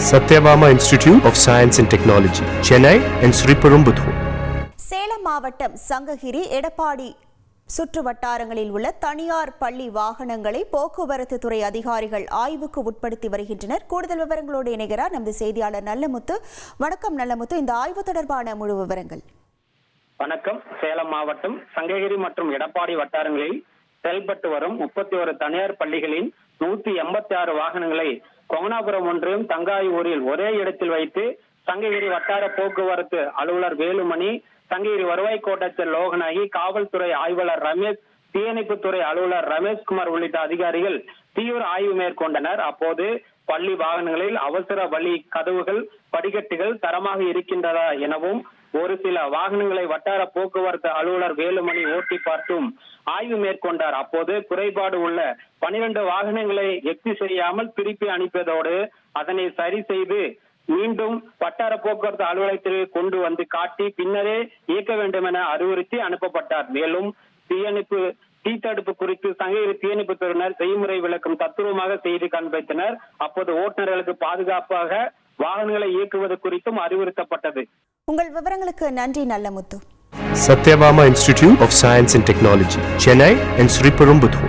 Satyabama Institute of Science and Technology, Chennai and Sriperumbudur. Salem மாவட்டம் சங்ககிரி எடப்பாடி சுற்று வட்டாரங்களில் உள்ள தனியார் பள்ளி வாகனங்களை போக்குவரத்து துறை அதிகாரிகள் ஆய்வுக்கு உட்படுத்தி வருகின்றனர். கூடுதல் விவரங்களோடு இணைகிறார் நமது செய்தியாளர் நல்லமுத்து. வணக்கம் நல்லமுத்து, இந்த ஆய்வு தொடர்பான முழு விவரங்கள். வணக்கம். சேலம் மாவட்டம் சங்ககிரி மற்றும் எடப்பாடி வட்டாரங்களில் செயல்பட்டு வரும் 31 தனியார் பள்ளிகளின் 186 வாகனங்களை கொங்கனாபுரம் ஒன்றியம் தங்காயூரில் ஒரே இடத்தில் வைத்து சங்ககிரி வட்டார போக்குவரத்து அலுவலர் வேலுமணி, சங்ககிரி வருவாய் கோட்டத்தில் லோகநாயகி, காவல்துறை ஆய்வாளர் ரமேஷ், தீயணைப்புத்துறை அலுவலர் ரமேஷ்குமார் உள்ளிட்ட அதிகாரிகள் தீவிர ஆய்வு மேற்கொண்டனர். அப்போது பள்ளி வாகனங்களில் அவசர வழி கதவுகள், படிக்கட்டுகள் தரமாக இருக்கின்றதா எனவும், ஒரு சில வாகனங்களை வட்டார போக்குவரத்து அலுவலர் வேலுமணி ஓட்டி பார்த்தும் ஆய்வு மேற்கொண்டார். அப்போது குறைபாடு உள்ள 12 வாகனங்களை எக்ஸி செய்யாமல் திருப்பி அனுப்பியதோடு அதனை சரி செய்து மீண்டும் வட்டார போக்குவரத்து அலுவலகத்திற்கு கொண்டு வந்து காட்டி பின்னரே இயக்க வேண்டும் என அறிவுறுத்தி அனுப்பப்பட்டார். மேலும் தீத்தடுப்பு குறித்து சங்ககிரி தீயணைப்பு துறையினர் செய்முறை விளக்கம் தத்துவமாக செய்து காண்பித்தனர். அப்போது ஓட்டுநர்களுக்கு பாதுகாப்பாக வாகனங்களை இயக்குவது குறித்தும் அறிவுறுத்தப்பட்டது. உங்கள் விவரங்களுக்கு நன்றி Nallamuthu. Satyabama Institute of Science and Technology, Chennai and Sriperumbudur.